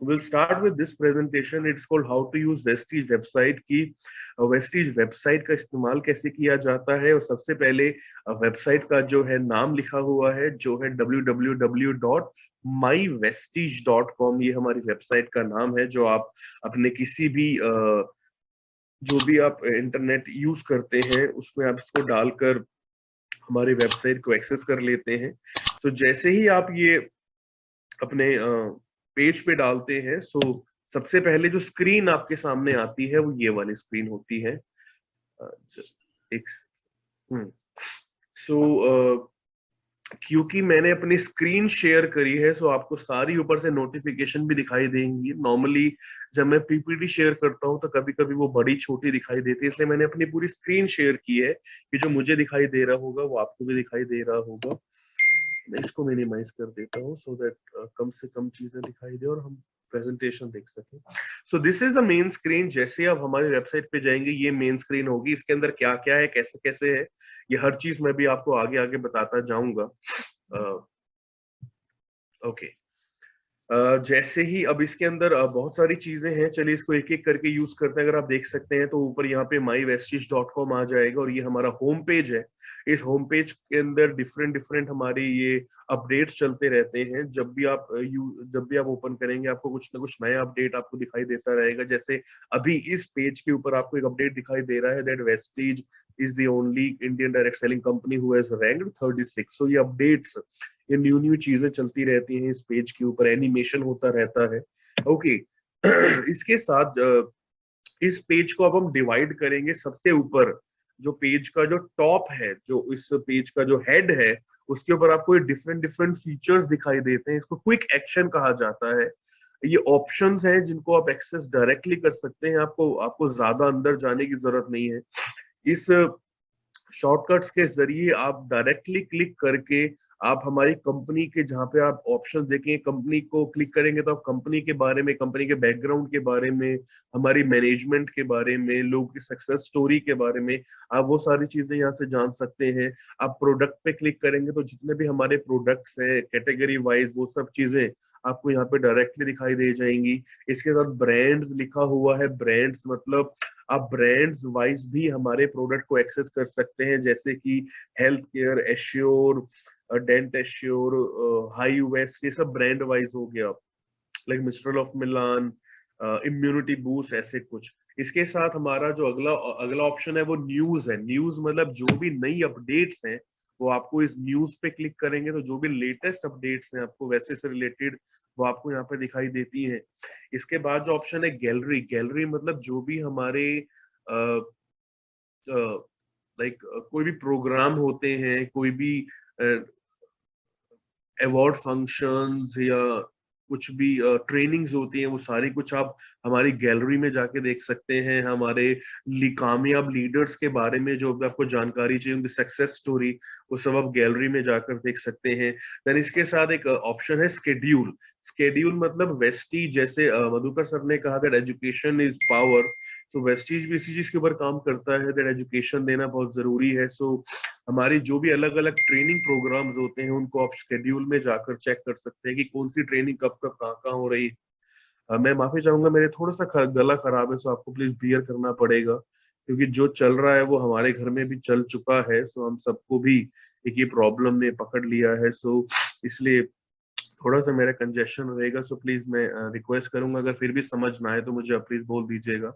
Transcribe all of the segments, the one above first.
we'll start with this presentation. It's called how to use Vestige website की Vestige website का इस्तेमाल कैसे किया जाता है। और सबसे पहले वेबसाइट का जो है नाम लिखा हुआ है जो है www.mywestige.com। ये हमारी वेबसाइट का नाम है जो आप अपने किसी भी जो भी आप इंटरनेट यूज करते हैं उसमें आप इसको डालकर हमारी वेबसाइट को एक्सेस कर लेते हैं। सो जैसे ही आप ये अपने पेज पे डालते हैं, सो सबसे पहले जो स्क्रीन आपके सामने आती है वो ये वाली स्क्रीन होती है। एक सो क्योंकि मैंने अपनी स्क्रीन शेयर करी है सो आपको सारी ऊपर से नोटिफिकेशन भी दिखाई देंगी। नॉर्मली जब मैं पीपीटी शेयर करता हूँ तो कभी कभी वो बड़ी छोटी दिखाई देती है, इसलिए मैंने अपनी पूरी स्क्रीन शेयर की है कि जो मुझे दिखाई दे रहा होगा वो आपको भी दिखाई दे रहा होगा। मैं इसको मिनिमाइज कर देता हूँ सो दैट कम से कम चीजें दिखाई दे और हम प्रेजेंटेशन देख सकें। So this is the main screen. जैसे आप हमारी वेबसाइट पे जाएंगे ये मेन स्क्रीन होगी। इसके अंदर क्या क्या है, कैसे कैसे है, ये हर चीज मैं भी आपको आगे आगे बताता जाऊंगा। ओके जैसे ही अब इसके अंदर बहुत सारी चीजें हैं, चलिए इसको एक एक करके यूज करते हैं। अगर आप देख सकते हैं तो ऊपर यहाँ पे mywestige.com आ जाएगा और ये हमारा होम पेज है। इस होम पेज के अंदर डिफरेंट डिफरेंट हमारी ये अपडेट्स चलते रहते हैं। जब भी आप ओपन करेंगे आपको कुछ ना कुछ नया अपडेट आपको दिखाई देता रहेगा। जैसे अभी इस पेज के ऊपर आपको एक अपडेट दिखाई दे रहा है that Vestige is the only Indian direct selling company who has ranked 36। सो ये अपडेट्स, ये न्यू न्यू चीजें चलती रहती हैं। इस पेज के ऊपर एनिमेशन होता रहता है। ओके इसके साथ इस पेज को अब हम डिवाइड करेंगे। सबसे ऊपर जो पेज का जो टॉप है, जो इस पेज का जो हेड है, उसके ऊपर आपको डिफरेंट डिफरेंट फीचर्स दिखाई देते हैं। इसको क्विक एक्शन कहा जाता है। ये ऑप्शंस हैं जिनको आप एक्सेस डायरेक्टली कर सकते हैं। आपको आपको ज्यादा अंदर जाने की जरूरत नहीं है। इस शॉर्टकट्स के जरिए आप डायरेक्टली क्लिक करके आप हमारी कंपनी के, जहाँ पे आप ऑप्शन देखेंगे कंपनी को क्लिक करेंगे तो आप कंपनी के बारे में, कंपनी के बैकग्राउंड के बारे में, हमारी मैनेजमेंट के बारे में, लोगों की सक्सेस स्टोरी के बारे में आप वो सारी चीजें यहाँ से जान सकते हैं। आप प्रोडक्ट पे क्लिक करेंगे तो जितने भी हमारे प्रोडक्ट्स हैं कैटेगरी वाइज वो सब चीजें आपको यहाँ पे डायरेक्टली दिखाई दे जाएंगी। इसके साथ ब्रांड्स लिखा हुआ है। ब्रांड्स मतलब आप ब्रांड्स वाइज भी हमारे प्रोडक्ट को एक्सेस कर सकते हैं, जैसे कि health care, assure, dent assure, high waist, ये सब ब्रांड वाइज हो गया। Like mistral of Milan, immunity boost, ऐसे कुछ। इसके साथ हमारा जो अगला अगला ऑप्शन है वो न्यूज है। न्यूज मतलब जो भी नई अपडेट्स हैं वो आपको इस न्यूज पे क्लिक करेंगे तो जो भी लेटेस्ट अपडेट्स हैं आपको वैसे से रिलेटेड वो आपको यहाँ पे दिखाई देती हैं। इसके बाद जो ऑप्शन है गैलरी। गैलरी मतलब जो भी हमारे लाइक कोई भी प्रोग्राम होते हैं, कोई भी अवार्ड फंक्शंस या कुछ भी ट्रेनिंग्स होती हैं, वो सारी कुछ आप हमारी गैलरी में जाके देख सकते हैं। हमारे कामयाब लीडर्स के बारे में जो भी आपको जानकारी चाहिए, उनकी सक्सेस स्टोरी, वो सब आप गैलरी में जाकर देख सकते हैं। देन इसके साथ एक ऑप्शन है स्केड्यूल। स्केड्यूल मतलब वेस्टी, जैसे मधुकर सर ने कहा दैट एजुकेशन इज पावर, तो वेस्टीज भी इसी चीज के ऊपर काम करता है दैट एजुकेशन देना बहुत जरूरी है। सो हमारी जो भी अलग अलग ट्रेनिंग प्रोग्राम्स होते हैं उनको आप शेड्यूल में जाकर चेक कर सकते हैं कि कौन सी ट्रेनिंग कब कब कहाँ कहाँ हो रही है। मैं माफी चाहूंगा, मेरे थोड़ा सा गला खराब है, सो आपको प्लीज बियर करना पड़ेगा क्योंकि जो चल रहा है वो हमारे घर में भी चल चुका है। सो हम सबको भी एक ये प्रॉब्लम ने पकड़ लिया है। सो इसलिए थोड़ा सा मेरा कंजेशन रहेगा। सो प्लीज मैं रिक्वेस्ट करूंगा, अगर फिर भी समझ ना आए तो मुझे प्लीज बोल दीजिएगा।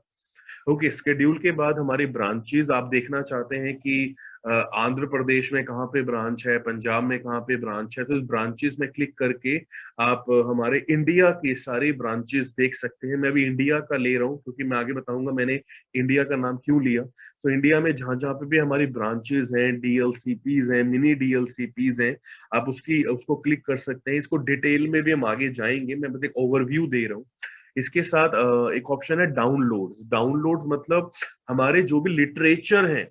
ओके स्केड्यूल के बाद हमारी ब्रांचेस आप देखना चाहते हैं कि आंध्र प्रदेश में कहाँ पे ब्रांच है, पंजाब में कहाँ पे ब्रांच है, तो इस ब्रांचेस में क्लिक करके आप हमारे इंडिया की सारी ब्रांचेस देख सकते हैं। मैं अभी इंडिया का ले रहा हूँ क्योंकि मैं आगे बताऊंगा मैंने इंडिया का नाम क्यों लिया। तो इंडिया में जहां जहां पे भी हमारी ब्रांचेस हैं, डीएलसीपीज हैं, मिनी डीएलसीपीज हैं, आप उसको क्लिक कर सकते हैं। इसको डिटेल में भी हम आगे जाएंगे, मैं बस एक ओवरव्यू दे रहा हूँ। इसके साथ एक ऑप्शन है डाउनलोड्स। डाउनलोड्स मतलब हमारे जो भी लिटरेचर हैं,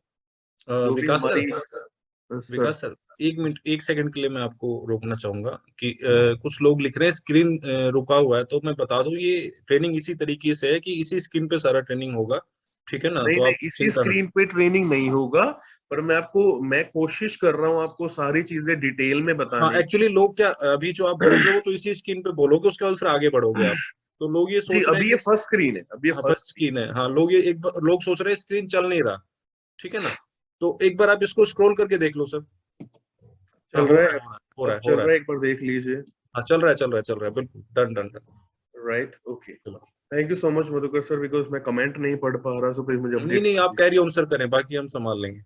जो भी विकास सर, हमारी सर। विकास सर, 1 मिनट 1 सेकंड के लिए मैं आपको रोकना चाहूंगा कि कुछ लोग लिख रहे हैं स्क्रीन रुका हुआ है, तो मैं बता दूं ये ट्रेनिंग इसी तरीके से है कि इसी स्क्रीन पे सारा ट्रेनिंग होगा, ठीक है ना? नहीं तो आप नहीं, इसी चिंता स्क्रीन पे ट्रेनिंग नहीं होगा, पर मैं कोशिश कर रहा हूँ आपको सारी चीजें डिटेल में हाँ, बताने एक्चुअली की। लोग क्या, अभी जो आप बोल रहे हो तो इसी स्क्रीन पे बोलोगे, उसके बाद फिर आगे बढ़ोगे आप। तो लोग ये जी, सोच रहे हैं अभी ये कि फर्स्ट स्क्रीन है, अभी ये हाँ फर्स्ट फर्स्ट स्क्रीन है, हाँ लोग ये लोग सोच रहे हैं स्क्रीन चल नहीं रहा, ठीक है ना। तो एक बार आप इसको स्क्रॉल करके देख लो सर। हाँ चल हो रहा रहा है। है, हो रहा है, हो रहा अब है, हो चल रहा रहा है। है, एक बार देख लीजिए। हाँ चल रहा है, चल रहा है, चल रहा है, बिल्कुल done done done. Right, okay. चलो। Thank you so much Madhukar sir, because मैं कमेंट नहीं पढ़ पा रहा, सो प्लीज मुझे नहीं अपडेट नहीं, कर आप कैरी ऑन सर करें, बाकी हम संभाल लेंगे।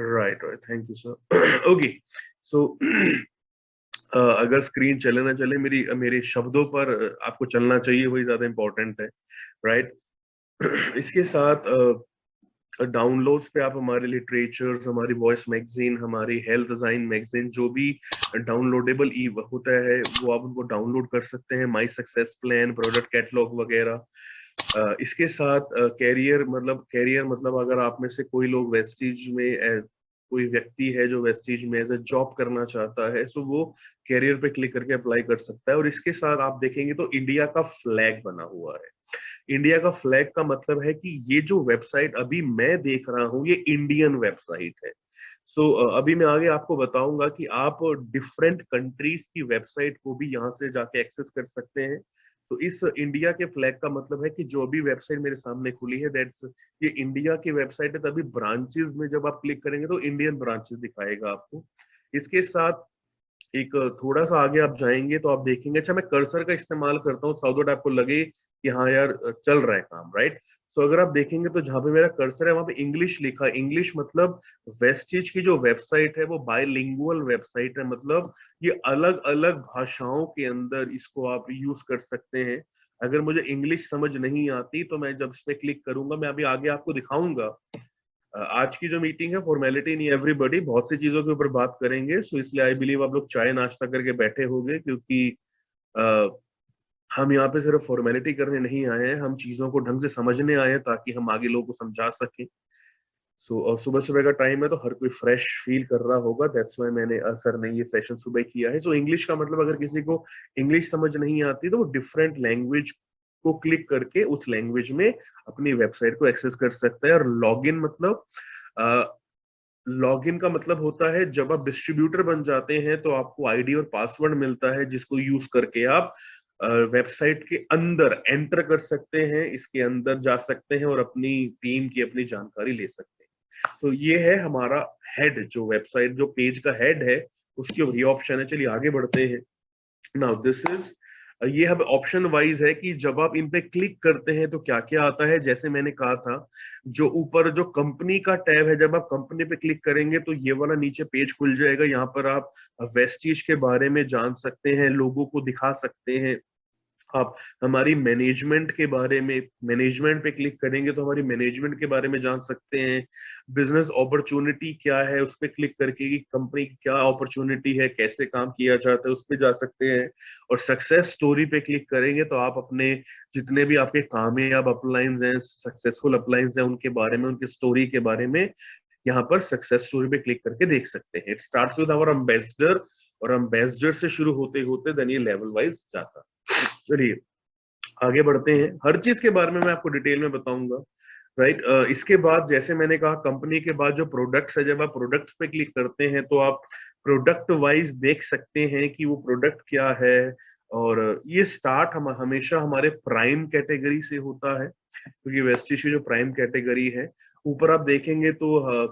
Right right, thank you sir. Okay, so अगर स्क्रीन चले ना चले, मेरे शब्दों पर आपको चलना चाहिए, वही ज्यादा इंपॉर्टेंट है, राइट। इसके साथ डाउनलोड्स पे आप हमारे लिटरेचर्स, हमारी वॉइस मैगजीन, हमारी हेल्थ डिजाइन मैगजीन, जो भी डाउनलोडेबल ई होता है वो आप उनको डाउनलोड कर सकते हैं, my success plan, product catalogue वगैरह। इसके साथ कैरियर मतलब अगर आप में से कोई लोग वेस्टीज में कोई व्यक्ति है जो वेस्टीज में एज ए जॉब करना चाहता है, सो वो कैरियर पे क्लिक करके अप्लाई कर सकता है। और इसके साथ आप देखेंगे तो इंडिया का फ्लैग बना हुआ है। इंडिया का फ्लैग का मतलब है कि ये जो वेबसाइट अभी मैं देख रहा हूँ, ये इंडियन वेबसाइट है। सो अभी मैं आगे आपको बताऊंगा कि आप डिफरेंट कंट्रीज की वेबसाइट को भी यहाँ से जाके एक्सेस कर सकते हैं। तो इस इंडिया के फ्लैग का मतलब है कि जो भी वेबसाइट मेरे सामने खुली है, दैट्स ये इंडिया की वेबसाइट है। तभी ब्रांचेस में जब आप क्लिक करेंगे तो इंडियन ब्रांचेस दिखाएगा आपको। इसके साथ एक थोड़ा सा आगे आप जाएंगे तो आप देखेंगे, अच्छा मैं कर्सर का इस्तेमाल करता हूँ सो दैट आपको लगे कि हाँ यार चल रहा है काम, राइट। सो अगर आप देखेंगे तो जहां पे मेरा कर्सर है वहां पे इंग्लिश लिखा है। इंग्लिश मतलब वेस्टिज की जो वेबसाइट है वो बायलिंगुअल वेबसाइट है, मतलब ये अलग अलग भाषाओं के अंदर इसको आप यूज कर सकते हैं। अगर मुझे इंग्लिश समझ नहीं आती तो मैं जब इस पे क्लिक करूंगा, मैं अभी आगे आपको दिखाऊंगा। आज की जो मीटिंग है फॉर्मेलिटी नहीं, एवरीबॉडी बहुत सी चीजों के ऊपर बात करेंगे, सो इसलिए आई बिलीव आप लोग चाय नाश्ता करके बैठे होंगे, क्योंकि आ, हम यहाँ पे सिर्फ फॉर्मेलिटी करने नहीं आए हैं, हम चीजों को ढंग से समझने आए हैं ताकि हम आगे लोगों को समझा सकें। सो और सुबह सुबह का टाइम है तो हर कोई फ्रेश फील कर रहा होगा, दैट्स व्हाई मैंने सर ने ये सेशन सुबह किया है। सो इंग्लिश का मतलब अगर किसी को इंग्लिश समझ नहीं आती तो वो डिफरेंट लैंग्वेज को क्लिक करके उस लैंग्वेज में अपनी वेबसाइट को एक्सेस कर सकता है। और लॉगिन मतलब लॉगिन का मतलब होता है जब आप डिस्ट्रीब्यूटर बन जाते हैं तो आपको आईडी और पासवर्ड मिलता है, जिसको यूज करके आप वेबसाइट के अंदर एंटर कर सकते हैं, इसके अंदर जा सकते हैं और अपनी टीम की अपनी जानकारी ले सकते हैं। तो ये है हमारा हेड, जो वेबसाइट जो पेज का हेड है उसके ऊपर ये ऑप्शन है। चलिए आगे बढ़ते हैं। नाउ दिस इज, ये अब ऑप्शन वाइज है कि जब आप इन पे क्लिक करते हैं तो क्या क्या आता है। जैसे मैंने कहा था, जो ऊपर जो कंपनी का टैब है, जब आप कंपनी पे क्लिक करेंगे तो ये वाला नीचे पेज खुल जाएगा। यहाँ पर आप वेस्टीज के बारे में जान सकते हैं, लोगों को दिखा सकते हैं। आप हमारी मैनेजमेंट के बारे में, मैनेजमेंट पे क्लिक करेंगे तो हमारी मैनेजमेंट के बारे में जान सकते हैं। बिजनेस अपॉर्चुनिटी क्या है उस पे क्लिक करके कि कंपनी की क्या अपॉर्चुनिटी है, कैसे काम किया जाता है, उस पे जा सकते हैं। और सक्सेस स्टोरी पे क्लिक करेंगे तो आप अपने जितने भी आपके कामयाब अपलाइंस हैं, सक्सेसफुल अपलाइंस हैं, उनके बारे में, उनकी स्टोरी के बारे में यहाँ पर सक्सेस स्टोरी पे क्लिक करके देख सकते हैं। It starts with our ambassador, और एम्बेसडर से शुरू होते होते देन ये लेवल वाइज जाता है। चलिए आगे बढ़ते हैं, हर चीज के बारे में मैं आपको डिटेल में बताऊंगा, राइट। इसके बाद जैसे मैंने कहा कंपनी के बाद जो प्रोडक्ट्स है, जब आप प्रोडक्ट्स पे क्लिक करते हैं तो आप प्रोडक्ट वाइज देख सकते हैं कि वो प्रोडक्ट क्या है। और ये स्टार्ट हम हमेशा हमारे प्राइम कैटेगरी से होता है, क्योंकि वेस्टिज की जो प्राइम कैटेगरी है, ऊपर आप देखेंगे तो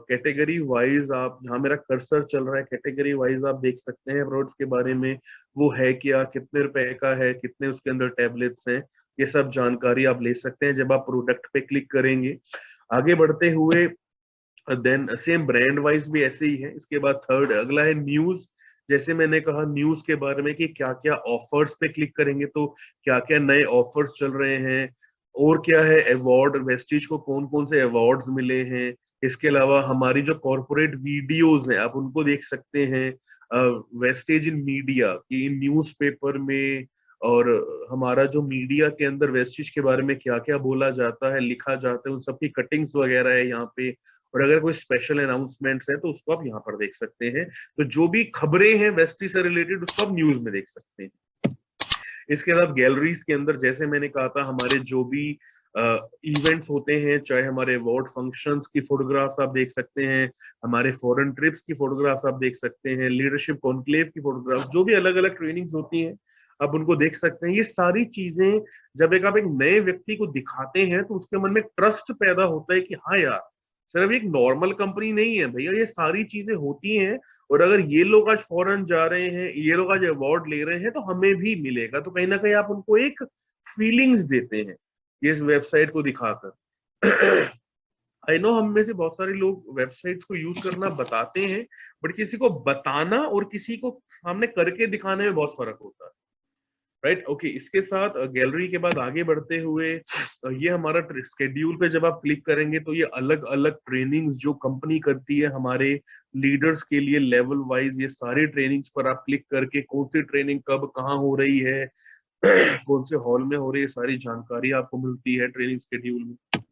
कैटेगरी वाइज, आप जहाँ मेरा कर्सर चल रहा है कैटेगरी वाइज आप देख सकते हैं प्रोडक्ट्स के बारे में, वो है क्या, कितने रुपए का है, कितने उसके अंदर टैबलेट्स हैं, ये सब जानकारी आप ले सकते हैं जब आप प्रोडक्ट पे क्लिक करेंगे। आगे बढ़ते हुए देन सेम ब्रांड वाइज भी ऐसे ही है। इसके बाद थर्ड अगला है न्यूज। जैसे मैंने कहा न्यूज के बारे में कि क्या क्या ऑफर्स पे क्लिक करेंगे तो क्या क्या नए ऑफर्स चल रहे हैं, और क्या है अवार्ड, वेस्टीज को कौन कौन से अवार्ड्स मिले हैं। इसके अलावा हमारी जो कॉर्पोरेट वीडियोस हैं आप उनको देख सकते हैं, वेस्टेज इन मीडिया की न्यूज़पेपर में, और हमारा जो मीडिया के अंदर वेस्टिज के बारे में क्या क्या बोला जाता है, लिखा जाता है, उन सबकी कटिंग्स वगैरह है यहाँ पे। और अगर कोई स्पेशल अनाउंसमेंट्स है तो उसको आप यहाँ पर देख सकते हैं। तो जो भी खबरें हैं वेस्टिज से रिलेटेड उसको आप न्यूज में देख सकते हैं। इसके अलावा गैलरीज के अंदर जैसे मैंने कहा था, हमारे जो भी इवेंट्स होते हैं, चाहे हमारे अवार्ड फंक्शंस की फोटोग्राफ्स आप देख सकते हैं, हमारे फॉरेन ट्रिप्स की फोटोग्राफ्स आप देख सकते हैं, लीडरशिप कॉन्क्लेव की फोटोग्राफ्स, जो भी अलग अलग ट्रेनिंग्स होती हैं आप उनको देख सकते हैं। ये सारी चीजें जब आप एक नए व्यक्ति को दिखाते हैं तो उसके मन में ट्रस्ट पैदा होता है कि हाँ यार, सिर्फ एक नॉर्मल कंपनी नहीं है भैया, ये सारी चीजें होती हैं, और अगर ये लोग आज फॉरेन जा रहे हैं, ये लोग आज अवार्ड ले रहे हैं, तो हमें भी मिलेगा। तो कहीं ना कहीं आप उनको एक फीलिंग्स देते हैं ये इस वेबसाइट को दिखाकर। आई नो हम में से बहुत सारे लोग वेबसाइट्स को यूज करना बताते हैं, बट किसी को बताना और किसी को सामने करके दिखाने में बहुत फर्क होता है, राइट। ओके, इसके साथ गैलरी के बाद आगे बढ़ते हुए ये हमारा स्केड्यूल पे जब आप क्लिक करेंगे तो ये अलग अलग ट्रेनिंग्स जो कंपनी करती है हमारे लीडर्स के लिए लेवल वाइज, ये सारी ट्रेनिंग्स पर आप क्लिक करके कौन सी ट्रेनिंग कब कहाँ हो रही है, कौन से हॉल में हो रही है, सारी जानकारी आपको मिलती है ट्रेनिंग शेड्यूल में।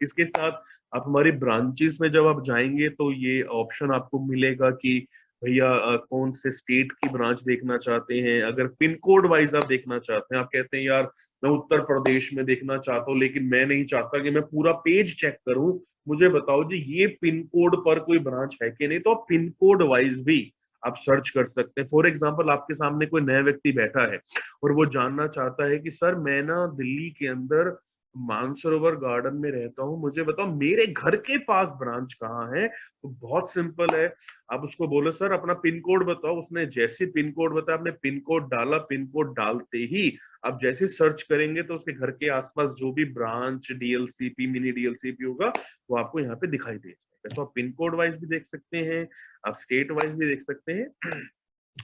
इसके साथ आप हमारी ब्रांचेस में जब आप जाएंगे तो ये ऑप्शन आपको मिलेगा कि भैया कौन से स्टेट की ब्रांच देखना चाहते हैं। अगर पिन कोड वाइज आप देखना चाहते हैं, आप कहते हैं यार मैं उत्तर प्रदेश में देखना चाहता हूँ, लेकिन मैं नहीं चाहता कि मैं पूरा पेज चेक करूं, मुझे बताओ जी ये पिन कोड पर कोई ब्रांच है कि नहीं, तो आप पिन कोड वाइज भी आप सर्च कर सकते हैं। फॉर एग्जाम्पल, आपके सामने कोई नया व्यक्ति बैठा है और वो जानना चाहता है कि सर मैं ना दिल्ली के अंदर मानसरोवर गार्डन में रहता हूँ, मुझे बताओ मेरे घर के पास ब्रांच कहाँ है। तो बहुत सिंपल है, आप उसको बोलो सर अपना पिन कोड बताओ, उसने जैसे पिन कोड बताया, आपने पिन कोड डाला, पिन कोड डालते ही आप जैसे सर्च करेंगे तो उसके घर के आसपास जो भी ब्रांच, डीएलसीपी, मिनी डीएलसीपी होगा वो आपको यहाँ पे दिखाई दे जाएगा। तो आप पिन कोड वाइज भी देख सकते हैं, आप स्टेट वाइज भी देख सकते हैं,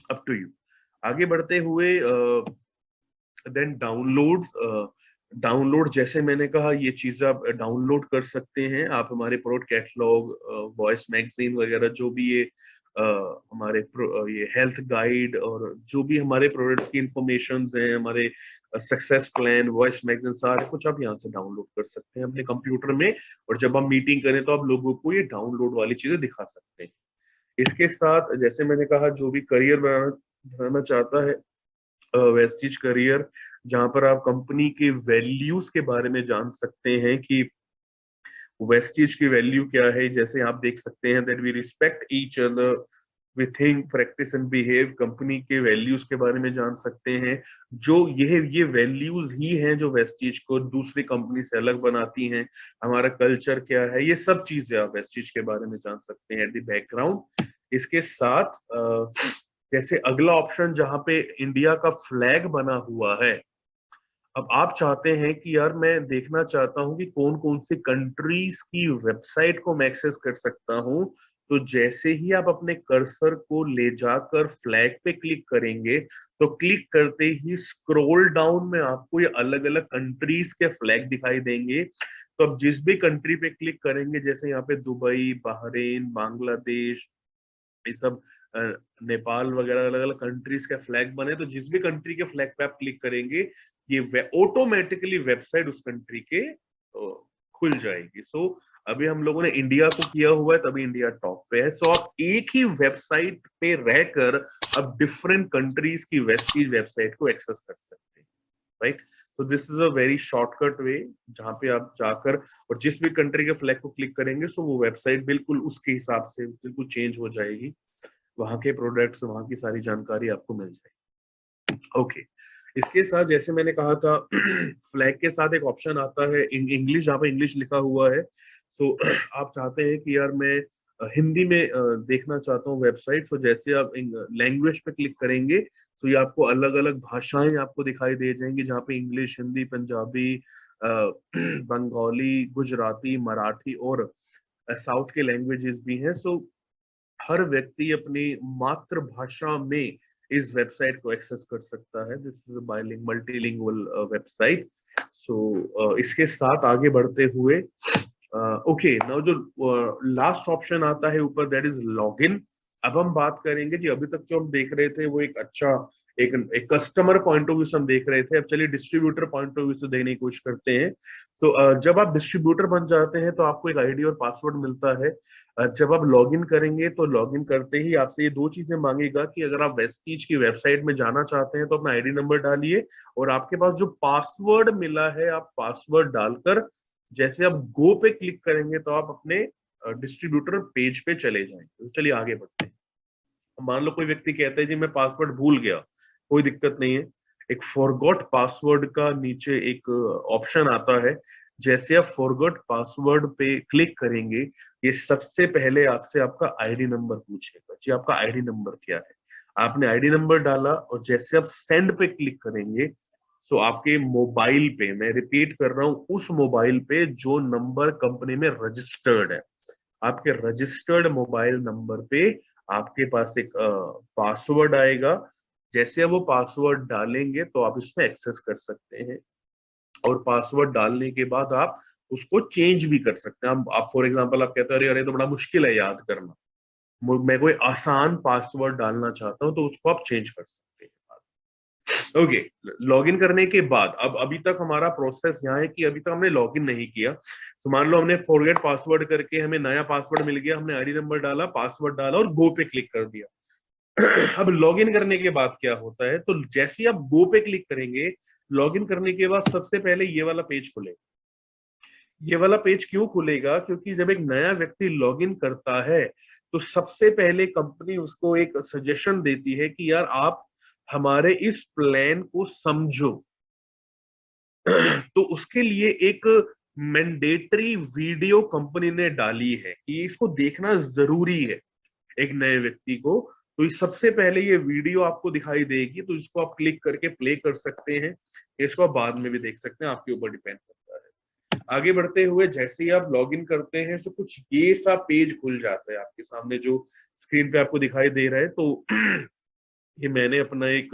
अप टू यू। आगे बढ़ते हुए देन डाउनलोड, जैसे मैंने कहा ये चीज आप डाउनलोड कर सकते हैं। आप हमारे प्रोडक्ट कैटलॉग, वॉइस मैगजीन वगैरह जो भी ये हमारे ये हेल्थ गाइड और जो भी हमारे प्रोडक्ट की इंफॉर्मेशन हैं, हमारे सक्सेस प्लान, वॉइस मैगजीन, सारे कुछ आप यहाँ से डाउनलोड कर सकते हैं अपने कंप्यूटर में। और जब हम मीटिंग करें तो आप लोगों को ये डाउनलोड वाली चीजें दिखा सकते हैं। इसके साथ जैसे मैंने कहा, जो भी करियर बनाना चाहता है, वेस्टिज करियर, जहां पर आप कंपनी के वैल्यूज के बारे में जान सकते हैं कि वेस्टिज की वैल्यू क्या है। जैसे आप देख सकते हैं that we respect each other, we think, practice and behave, company के वैल्यूज के बारे में जान सकते हैं। जो ये वैल्यूज ही हैं जो वेस्टिज को दूसरी कंपनी से अलग बनाती हैं। हमारा कल्चर क्या है, ये सब चीजें आप वेस्टिज के बारे में जान सकते हैं एट द बैकग्राउंड। इसके साथ जैसे अगला ऑप्शन जहां पे इंडिया का फ्लैग बना हुआ है, अब आप चाहते हैं कि यार मैं देखना चाहता हूं कि कौन कौन सी कंट्रीज की वेबसाइट को मैं एक्सेस कर सकता हूं। तो जैसे ही आप अपने कर्सर को ले जाकर फ्लैग पे क्लिक करेंगे तो क्लिक करते ही स्क्रॉल डाउन में आपको ये अलग अलग कंट्रीज के फ्लैग दिखाई देंगे। तो अब जिस भी कंट्री पे क्लिक करेंगे, जैसे यहाँ पे दुबई, बहरीन, बांग्लादेश, ये सब नेपाल वगैरह अलग अलग कंट्रीज के फ्लैग बने, तो जिस भी कंट्री के फ्लैग पे आप क्लिक करेंगे ये ऑटोमेटिकली वेबसाइट उस कंट्री के खुल जाएगी। सो अभी हम लोगों ने इंडिया को किया हुआ है, तभी इंडिया टॉप पे है। सो आप एक ही वेबसाइट पे रहकर अब डिफरेंट कंट्रीज की वेबसाइट को एक्सेस कर सकते हैं, राइट। तो this is a very shortcut way, जहां पे आप जाकर और जिस भी कंट्री के फ्लैग को क्लिक करेंगे सो वो वेबसाइट बिल्कुल उसके हिसाब से बिल्कुल चेंज हो जाएगी, वहां के प्रोडक्ट्स, वहां की सारी जानकारी आपको मिल जाएगी। ओके, इसके साथ जैसे मैंने कहा था फ्लैग के साथ एक ऑप्शन आता है इंग्लिश, जहाँ पे इंग्लिश लिखा हुआ है। तो आप चाहते हैं कि यार मैं हिंदी में देखना चाहता हूँ वेबसाइट, तो जैसे आप लैंग्वेज पे क्लिक करेंगे तो ये आपको अलग अलग भाषाएं आपको दिखाई दे जाएंगी, जहाँ पे इंग्लिश, हिंदी, पंजाबी, बंगाली, गुजराती, मराठी और साउथ के लैंग्वेजेस भी हैं। सो हर व्यक्ति अपनी मातृभाषा में इस वेबसाइट को एक्सेस कर सकता है। This is bilingual multilingual website. So इसके साथ आगे बढ़ते हुए ओके, नाउ जो लास्ट ऑप्शन आता है ऊपर, दैट इज लॉगिन। अब हम बात करेंगे जी, अभी तक जो हम देख रहे थे वो एक अच्छा एक कस्टमर पॉइंट ऑफ व्यू से हम देख रहे थे। अब चलिए डिस्ट्रीब्यूटर पॉइंट ऑफ व्यू से देखने की कोशिश करते हैं। तो जब आप डिस्ट्रीब्यूटर बन जाते हैं तो आपको एक आईडी और पासवर्ड मिलता है। जब आप लॉगिन करेंगे तो लॉगिन करते ही आपसे ये दो चीजें मांगेगा कि अगर आप वेस्टीज की वेबसाइट में जाना चाहते हैं तो अपना आईडी नंबर डालिए, और आपके पास जो पासवर्ड मिला है आप पासवर्ड डालकर जैसे आप गो पे क्लिक करेंगे तो आप अपने डिस्ट्रीब्यूटर पेज पे चले जाएंगे। तो चलिए आगे बढ़ते हैं। मान लो कोई व्यक्ति कहता है जी मैं पासवर्ड भूल गया, कोई दिक्कत नहीं है। एक फॉरगॉट पासवर्ड का नीचे एक ऑप्शन आता है। जैसे आप फॉरगॉट पासवर्ड पे क्लिक करेंगे, ये सबसे पहले आपसे आपका आईडी नंबर पूछेगा, जी आपका आईडी नंबर क्या है। आपने आईडी नंबर डाला और जैसे आप सेंड पे क्लिक करेंगे, सो आपके मोबाइल पे, मैं रिपीट कर रहा हूं, उस मोबाइल पे जो नंबर कंपनी में रजिस्टर्ड है, आपके रजिस्टर्ड मोबाइल नंबर पे आपके पास एक पासवर्ड आएगा। जैसे आप वो पासवर्ड डालेंगे तो आप इसमें एक्सेस कर सकते हैं, और पासवर्ड डालने के बाद आप उसको चेंज भी कर सकते हैं। आप फॉर एग्जांपल आप कहते हैं अरे अरे तो बड़ा मुश्किल है याद करना, मैं कोई आसान पासवर्ड डालना चाहता हूं, तो उसको आप चेंज कर सकते हैं। ओके, लॉगिन करने के बाद अब अभी तक हमारा प्रोसेस यहाँ है कि अभी तक हमने लॉगिन नहीं किया। तो मान लो हमने फॉरगेट पासवर्ड करके हमें नया पासवर्ड मिल गया, हमने आईडी नंबर डाला, पासवर्ड डाला और गो पे क्लिक कर दिया। अब लॉगिन करने के बाद क्या होता है, तो जैसे ही आप गो पे क्लिक करेंगे, लॉगिन करने के बाद सबसे पहले ये वाला पेज खुलेगा। ये वाला पेज क्यों खुलेगा, क्योंकि जब एक नया व्यक्ति लॉगिन करता है तो सबसे पहले कंपनी उसको एक सजेशन देती है कि यार आप हमारे इस प्लान को समझो। तो उसके लिए एक मैंडेटरी वीडियो कंपनी ने डाली है कि इसको देखना जरूरी है एक नए व्यक्ति को। तो इस सबसे पहले ये वीडियो आपको दिखाई देगी, तो इसको आप क्लिक करके प्ले कर सकते हैं, इसको आप बाद में भी देख सकते हैं, आपके ऊपर डिपेंड करता है। आगे बढ़ते हुए जैसे ही आप लॉगिन करते हैं तो कुछ ये सा पेज खुल जाता है आपके सामने, जो स्क्रीन पे आपको दिखाई दे रहा है। तो ये मैंने अपना एक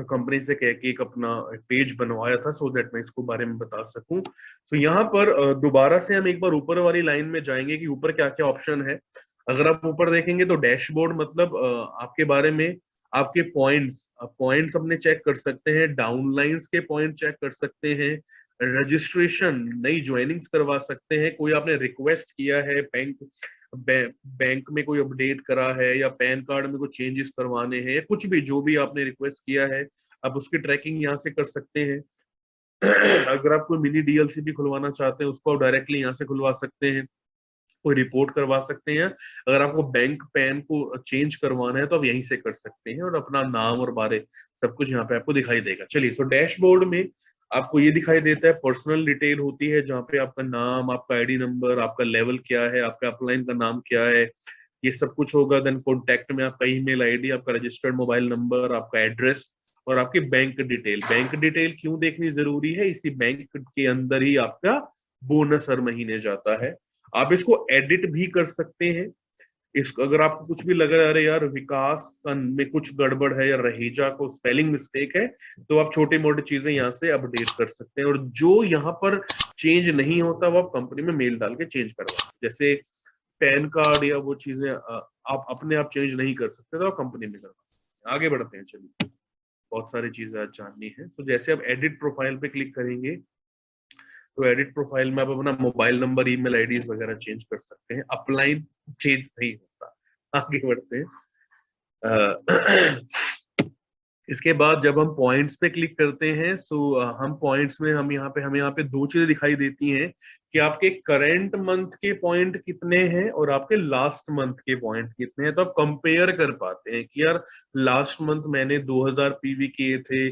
कंपनी से कह के एक अपना पेज बनवाया था, सो दैट मैं इसको बारे में बता सकूं। तो यहाँ पर दोबारा से हम एक बार ऊपर वाली लाइन में जाएंगे कि ऊपर क्या क्या ऑप्शन है। अगर आप ऊपर देखेंगे तो डैशबोर्ड मतलब आपके बारे में, आपके पॉइंट्स पॉइंट्स अपने चेक कर सकते हैं, डाउनलाइंस के पॉइंट चेक कर सकते हैं, रजिस्ट्रेशन नई ज्वाइनिंग्स करवा सकते हैं, कोई आपने रिक्वेस्ट किया है बैंक में कोई अपडेट करा है, या पैन कार्ड में कोई चेंजेस करवाने हैं, या कुछ भी जो भी आपने रिक्वेस्ट किया है, आप उसकी ट्रैकिंग यहाँ से कर सकते हैं। अगर आप कोई मिनी डीएलसी भी खुलवाना चाहते हैं, उसको आप डायरेक्टली यहाँ से खुलवा सकते हैं, कोई रिपोर्ट करवा सकते हैं। अगर आपको बैंक पैन को चेंज करवाना है तो आप यहीं से कर सकते हैं, और अपना नाम और बारे सब कुछ यहाँ पे आपको दिखाई देगा। चलिए, तो डैशबोर्ड में आपको ये दिखाई देता है, पर्सनल डिटेल होती है जहाँ पे आपका नाम, आपका आईडी नंबर, आपका लेवल क्या है, आपका अपलाइन का नाम क्या है, ये सब कुछ होगा। देन कॉन्टैक्ट में आपका ईमेल आईडी, आपका रजिस्टर्ड मोबाइल नंबर, आपका एड्रेस, और आपकी बैंक डिटेल। बैंक डिटेल क्यों देखनी जरूरी है, इसी बैंक के अंदर ही आपका बोनस हर महीने जाता है। आप इसको एडिट भी कर सकते हैं। इसको अगर आपको कुछ भी लग रहा है अरे यार विकास में कुछ गड़बड़ है या रहेजा को स्पेलिंग मिस्टेक है, तो आप छोटी मोटी चीजें यहाँ से अपडेट कर सकते हैं। और जो यहाँ पर चेंज नहीं होता वो आप कंपनी में मेल डाल के चेंज करवा, जैसे पैन कार्ड या वो चीजें आप अपने आप चेंज नहीं कर सकते, तो आप कंपनी में करवा सकते हैं। आगे बढ़ते हैं, चलिए, बहुत सारी चीजें आज जाननी है। तो जैसे आप एडिट प्रोफाइल पे क्लिक करेंगे, तो एडिट प्रोफाइल में आप अपना मोबाइल नंबर, ईमेल आईडीज वगैरह चेंज कर सकते हैं। अपलाइन चेंज नहीं होता। आगे बढ़ते हैं। इसके बाद जब हम पॉइंट्स पे क्लिक करते हैं, सो हम पॉइंट्स में हमें यहाँ पे दो चीजें दिखाई देती हैं कि आपके करंट मंथ के पॉइंट कितने हैं और आपके लास्ट मंथ के पॉइंट कितने हैं। तो आप कंपेयर कर पाते हैं कि यार लास्ट मंथ मैंने 2000 पीवी किए थे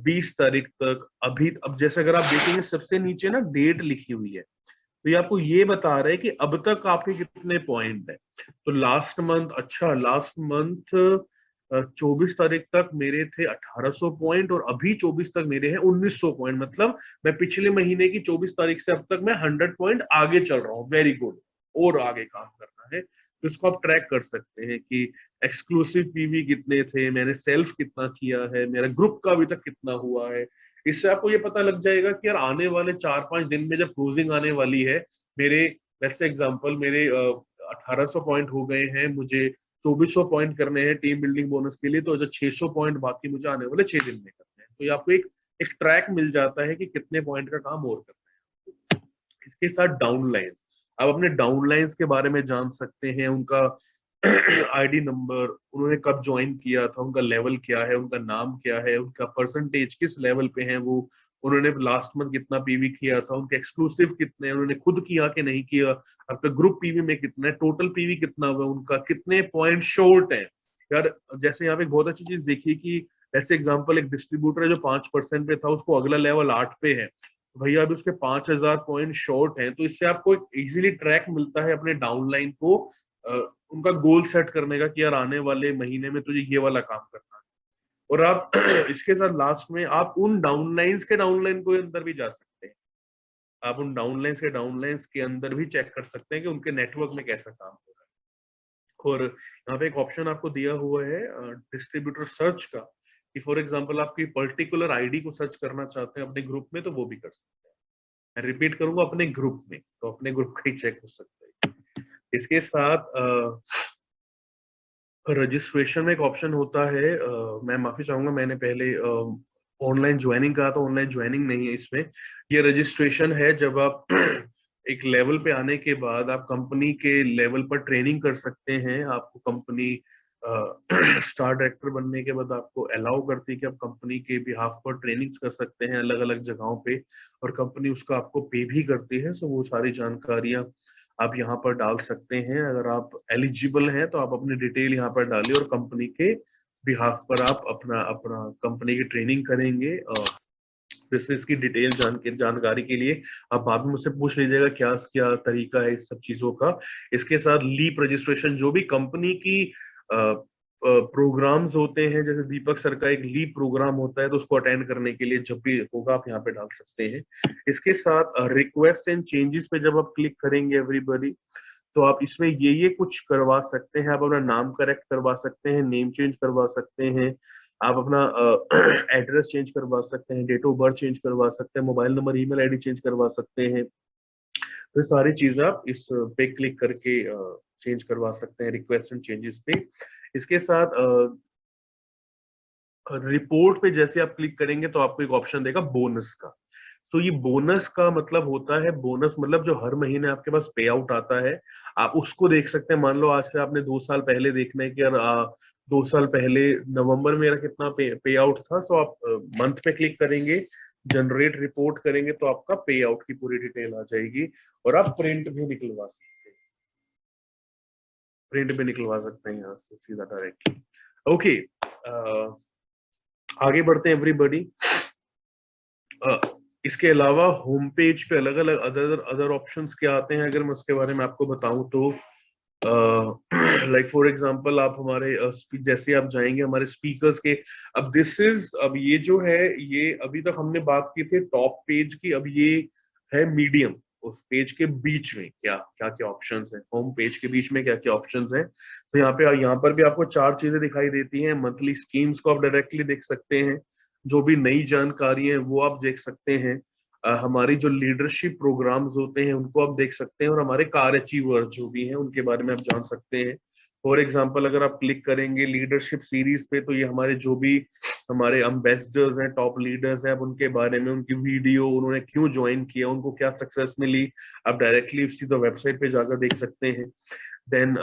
20 तारीख तक। अभी अब जैसे अगर आप देखेंगे सबसे नीचे ना डेट लिखी हुई है, तो ये आपको ये बता रहे हैं कि अब तक आपके कितने पॉइंट है। तो लास्ट मंथ, अच्छा लास्ट मंथ 24 तारीख तक मेरे थे 1800 पॉइंट, और अभी 24 तक मेरे हैं 1900 पॉइंट। मतलब मैं पिछले महीने की 24 तारीख से अब तक मैं 100 पॉइंट आगे चल रहा हूँ, वेरी गुड, और आगे काम करना है। तो इसको आप ट्रैक कर सकते हैं कि एक्सक्लूसिव पीवी कितने थे, मैंने सेल्फ कितना किया है, मेरा ग्रुप का अभी तक कितना हुआ है। इससे आपको ये पता लग जाएगा कि यार आने वाले 4-5 दिन में जब क्लोजिंग आने वाली है, मेरे लेट्स से एग्जांपल मेरे 1800 पॉइंट हो गए हैं, मुझे 2400 पॉइंट करने हैं टीम बिल्डिंग बोनस के लिए, तो जो 600 पॉइंट बाकी मुझे आने वाले 6 दिन में करने हैं। तो ये आपको एक ट्रैक मिल जाता है कि कितने पॉइंट का काम और करना है। इसके साथ डाउनलाइंस, आप अपने डाउनलाइंस के बारे में जान सकते हैं, उनका आईडी नंबर, उन्होंने कब ज्वाइन किया था, उनका लेवल क्या है, उनका नाम क्या है, उनका परसेंटेज किस लेवल पे है वो, उन्होंने लास्ट मंथ कितना पीवी किया था, उनके एक्सक्लूसिव कितने, उन्होंने खुद किया कि नहीं किया, आपका ग्रुप पीवी में कितना है, टोटल पीवी कितना हुआ, उनका कितने पॉइंट शॉर्ट है। यार जैसे यहाँ पे बहुत अच्छी चीज देखिए कि ऐसे एग्जांपल एक डिस्ट्रीब्यूटर है जो 5% पे था, उसको अगला लेवल 8 पे है, भैया अभी उसके 5000 पॉइंट शॉर्ट हैं, तो इससे आपको एक इजीली ट्रैक मिलता है अपने डाउनलाइन को उनका गोल सेट करने का कि यार आने वाले महीने में तुझे ये वाला काम करना है। और आप इसके साथ लास्ट में आप उन डाउनलाइंस के डाउनलाइन को अंदर भी जा सकते हैं, आप उन डाउनलाइंस के अंदर भी चेक कर सकते हैं कि उनके नेटवर्क में कैसा काम हो रहा है। और यहाँ पे एक ऑप्शन आपको दिया हुआ है डिस्ट्रीब्यूटर सर्च का, कि फॉर एग्जांपल आप कोई पर्टिकुलर आईडी को सर्च करना चाहते हैं अपने ग्रुप में, तो वो भी कर सकते हैं। मैं रिपीट करूंगा, अपने ग्रुप में, तो अपने ग्रुप का ही चेक हो सकता है। इसके साथ रजिस्ट्रेशन में एक ऑप्शन होता है, मैं माफी चाहूंगा मैंने पहले ऑनलाइन ज्वाइनिंग कहा, तो ऑनलाइन ज्वाइनिंग नहीं है इसमें, ये रजिस्ट्रेशन है जब आप एक लेवल पे आने के बाद आप कंपनी के लेवल पर ट्रेनिंग कर सकते हैं। आपको कंपनी स्टार डायरेक्टर बनने के बाद आपको अलाउ करती है कि आप कंपनी के बिहाफ पर ट्रेनिंग्स कर सकते हैं अलग अलग जगहों पे, और कंपनी उसका आपको पे भी करती है। सो वो सारी जानकारियां आप यहाँ पर डाल सकते हैं। अगर आप एलिजिबल हैं तो आप अपनी डिटेल यहाँ पर डालिए और कंपनी के बिहाफ पर आप अपना अपना कंपनी की ट्रेनिंग करेंगे। बिजनेस की डिटेल जानकारी के लिए आप बाद में मुझसे पूछ लीजिएगा क्या क्या तरीका है इस सब चीजों का। इसके साथ लीप रजिस्ट्रेशन, जो भी कंपनी की प्रोग्राम्स होते हैं, जैसे दीपक सर का एक लीप प्रोग्राम होता है, तो उसको अटेंड करने के लिए जब भी होगा आप यहाँ पे डाल सकते हैं। इसके साथ रिक्वेस्ट एंड चेंजेस पे जब आप क्लिक करेंगे एवरीबॉडी, तो आप इसमें ये कुछ करवा सकते हैं। आप अपना नाम करेक्ट करवा सकते हैं, नेम चेंज करवा सकते हैं, आप अपना एड्रेस चेंज करवा सकते हैं, डेट ऑफ बर्थ चेंज करवा सकते हैं, mobile number, email ID change करवा सकते हैं। तो सारी चीजें आप इस पे क्लिक करके चेंज करवा सकते हैं रिक्वेस्ट एंड चेंजेस पे। इसके साथ रिपोर्ट पे जैसे आप क्लिक करेंगे तो आपको एक ऑप्शन देगा बोनस का। तो ये बोनस का मतलब होता है, बोनस मतलब जो हर महीने आपके पास पे आउट आता है, आप उसको देख सकते हैं। मान लो आज से आपने 2 साल पहले देखना है कि यार 2 साल पहले नवंबर में मेरा कितना पे आउट था, तो आप मंथ पे क्लिक करेंगे, जनरेट रिपोर्ट करेंगे, तो आपका पे आउट की पूरी डिटेल आ जाएगी। और आप प्रिंट भी निकलवा सकते हैं, प्रिंट भी निकलवा सकते हैं यहाँ से सीधा डायरेक्टली। ओके, आगे बढ़ते हैं एवरीबॉडी। इसके अलावा होम पेज पे अलग अलग अदर ऑप्शंस क्या आते हैं, अगर मैं उसके बारे में आपको बताऊं तो लाइक फॉर एग्जांपल आप हमारे जैसे आप जाएंगे हमारे स्पीकर्स के, अब ये जो है, ये अभी तक हमने बात की थी टॉप पेज की, अब ये है मीडियम। उस पेज के बीच में क्या क्या क्या ऑप्शंस हैं, होम पेज के बीच में क्या क्या ऑप्शंस हैं। तो यहाँ पर भी आपको 4 चीजें दिखाई देती हैं। मंथली स्कीम्स को आप डायरेक्टली देख सकते हैं, जो भी नई जानकारी है वो आप देख सकते हैं, हमारी जो लीडरशिप प्रोग्राम्स होते हैं उनको आप देख सकते हैं, और हमारे कार अचीवर्स जो भी हैं उनके बारे में आप जान सकते हैं। फॉर एग्जांपल अगर आप क्लिक करेंगे लीडरशिप सीरीज पे, तो ये हमारे जो भी हमारे एम्बेसडर्स हैं, टॉप लीडर्स हैं, आप उनके बारे में, उनकी वीडियो, उन्होंने क्यों ज्वाइन किया, उनको क्या सक्सेस मिली, आप डायरेक्टली सीधा वेबसाइट पे जाकर देख सकते हैं। देन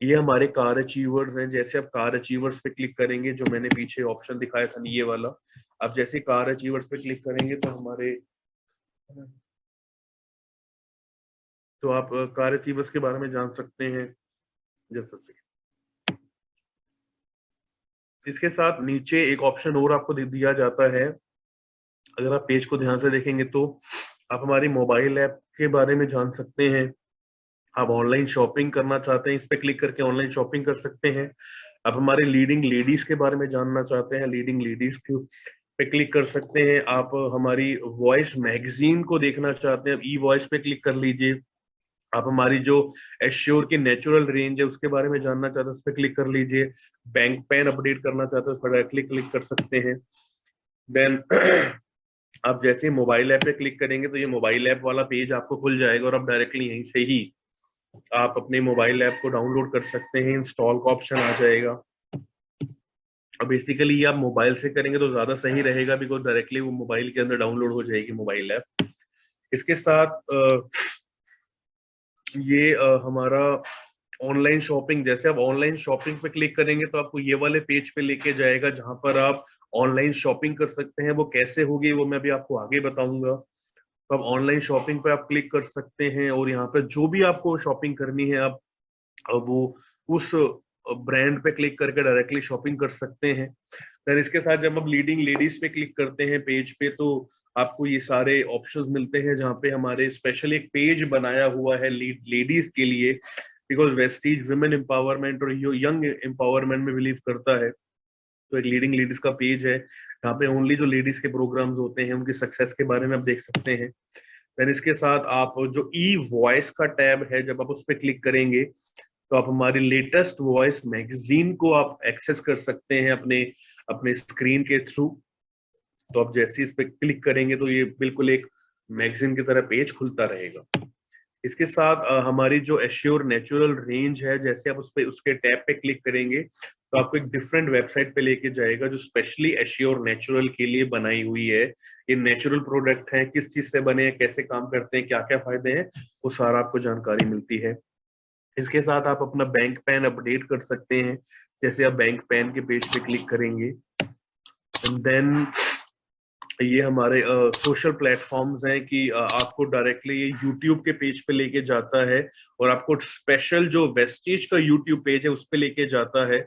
ये हमारे कार अचीवर्स हैं। जैसे आप कार अचीवर्स पे क्लिक करेंगे, जो मैंने पीछे ऑप्शन दिखाया था ये वाला, आप जैसे कार अचीवर्स पे क्लिक करेंगे तो हमारे तो आप कार अचीवर्स के बारे में जान सकते हैं जैसे। इसके साथ नीचे एक ऑप्शन और आपको दिया जाता है, अगर आप पेज को ध्यान से देखेंगे तो आप हमारी मोबाइल ऐप के बारे में जान सकते हैं। आप ऑनलाइन शॉपिंग करना चाहते हैं, इस पे क्लिक करके ऑनलाइन शॉपिंग कर सकते हैं। आप हमारे लीडिंग लेडीज के बारे में जानना चाहते हैं, लीडिंग लेडीज पे क्लिक कर सकते हैं। आप हमारी वॉइस मैगजीन को देखना चाहते हैं, ई वॉइस पे क्लिक कर लीजिए। आप हमारी जो एश्योर की नेचुरल रेंज है उसके बारे में जानना चाहते हैं, उस पर क्लिक कर लीजिए। बैंक पैन अपडेट करना चाहते हैं, उस पर डायरेक्टली क्लिक कर सकते हैं। देन आप जैसे मोबाइल ऐप पे क्लिक करेंगे तो ये मोबाइल ऐप वाला पेज आपको खुल जाएगा, और आप डायरेक्टली यहीं से ही आप अपने मोबाइल ऐप को डाउनलोड कर सकते हैं। इंस्टॉल का ऑप्शन आ जाएगा। अब बेसिकली ये आप मोबाइल से करेंगे तो ज्यादा सही रहेगा, बिकॉज डायरेक्टली वो मोबाइल के अंदर डाउनलोड हो जाएगी मोबाइल ऐप। इसके साथ ये हमारा ऑनलाइन शॉपिंग, जैसे आप ऑनलाइन शॉपिंग पे क्लिक करेंगे तो आपको ये वाले पेज पे लेके जाएगा, जहां पर आप ऑनलाइन शॉपिंग कर सकते हैं। वो कैसे होगी वो मैं अभी आपको आगे बताऊंगा। तो आप ऑनलाइन शॉपिंग पे आप क्लिक कर सकते हैं, और यहाँ पे जो भी आपको शॉपिंग करनी है आप वो उस ब्रांड पे क्लिक करके डायरेक्टली शॉपिंग कर सकते हैं। फिर इसके साथ जब आप लीडिंग लेडीज पे क्लिक करते हैं पेज पे, तो आपको ये सारे ऑप्शंस मिलते हैं, जहाँ पे हमारे स्पेशल एक पेज बनाया हुआ है लेडीज के लिए, बिकॉज वेस्टीज वुमेन एम्पावरमेंट और यंग एम्पावरमेंट में बिलीव करता है। तो एक लीडिंग लेडीज का पेज है, जहाँ पे ओनली जो लेडीज के प्रोग्राम्स होते हैं उनकी सक्सेस के बारे में आप देख सकते हैं। देन इसके साथ आप जो ई वॉइस का टैब है, जब आप उस पर क्लिक करेंगे तो आप हमारी लेटेस्ट वॉइस मैगजीन को आप एक्सेस कर सकते हैं अपने अपने स्क्रीन के थ्रू। तो आप जैसे इस पे क्लिक करेंगे तो ये बिल्कुल एक मैगजीन की तरह पेज खुलता रहेगा। इसके साथ हमारी जो एश्योर नेचुरल रेंज है, जैसे आप उस पे उसके टैब पे क्लिक करेंगे तो आपको एक डिफरेंट वेबसाइट पे लेके जाएगा जो स्पेशली एश्योर नेचुरल के लिए बनाई हुई है। ये नेचुरल प्रोडक्ट हैं, किस चीज से बने हैं, कैसे काम करते हैं, क्या क्या फायदे हैं, वो सारा आपको जानकारी मिलती है। इसके साथ आप अपना बैंक पैन अपडेट कर सकते हैं, जैसे आप बैंक पैन के पेज पे क्लिक करेंगे। देन ये हमारे सोशल प्लेटफॉर्म्स हैं कि आपको डायरेक्टली ये यूट्यूब के पेज पे लेके जाता है, और आपको स्पेशल जो वेस्टीज का यूट्यूब पेज है उस पे लेके जाता है।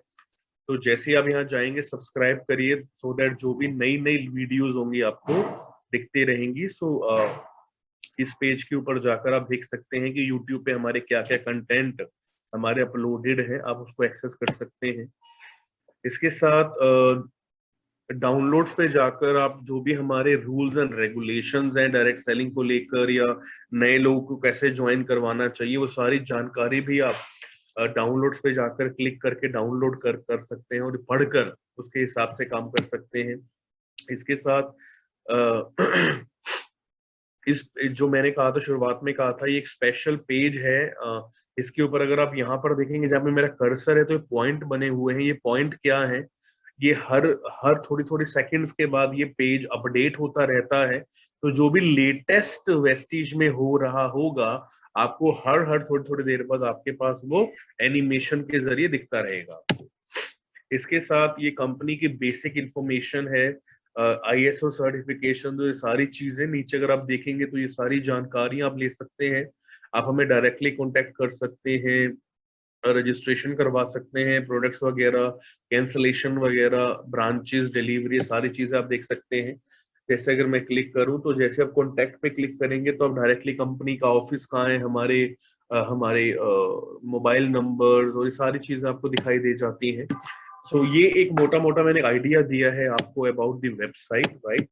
तो जैसे आप यहाँ जाएंगे सब्सक्राइब करिए, सो दैट जो भी नई नई वीडियोस होंगी आपको दिखती रहेंगी। सो इस पेज के ऊपर जाकर आप देख सकते हैं कि यूट्यूब पे हमारे क्या क्या कंटेंट हमारे अपलोडेड है, आप उसको एक्सेस कर सकते हैं। इसके साथ डाउनलोड्स पे जाकर आप जो भी हमारे रूल्स एंड रेगुलेशंस हैं डायरेक्ट सेलिंग को लेकर, या नए लोगों को कैसे ज्वाइन करवाना चाहिए, वो सारी जानकारी भी आप डाउनलोड्स पे जाकर क्लिक करके डाउनलोड कर सकते हैं और पढ़कर उसके हिसाब से काम कर सकते हैं। इसके साथ इस जो मैंने कहा था शुरुआत में कहा था, ये एक स्पेशल पेज है। इसके ऊपर अगर आप यहाँ पर देखेंगे जहाँ पे मेरा कर्सर है तो ये पॉइंट बने हुए हैं। ये पॉइंट क्या है, ये हर हर थोड़ी थोड़ी सेकंड्स के बाद ये पेज अपडेट होता रहता है। तो जो भी लेटेस्ट वेस्टीज में हो रहा होगा आपको हर हर थोड़ी थोड़ी देर बाद आपके पास वो एनिमेशन के जरिए दिखता रहेगा आपको। इसके साथ ये कंपनी की बेसिक इंफॉर्मेशन है, ISO सर्टिफिकेशन, जो ये सारी चीजें नीचे अगर आप देखेंगे तो ये सारी जानकारियां आप ले सकते हैं। आप हमें डायरेक्टली कांटेक्ट कर सकते हैं, रजिस्ट्रेशन करवा सकते हैं, प्रोडक्ट्स वगैरह, कैंसलेशन वगैरह, ब्रांचेस, डिलीवरी, सारी चीजें आप देख सकते हैं। जैसे अगर मैं क्लिक करूं तो जैसे आप कॉन्टैक्ट पे क्लिक करेंगे तो आप डायरेक्टली कंपनी का ऑफिस कहाँ है, हमारे मोबाइल नंबर्स और ये सारी चीजें आपको दिखाई दे जाती हैं। सो ये एक मोटा मोटा मैंने आइडिया दिया है आपको अबाउट द वेबसाइट, राइट।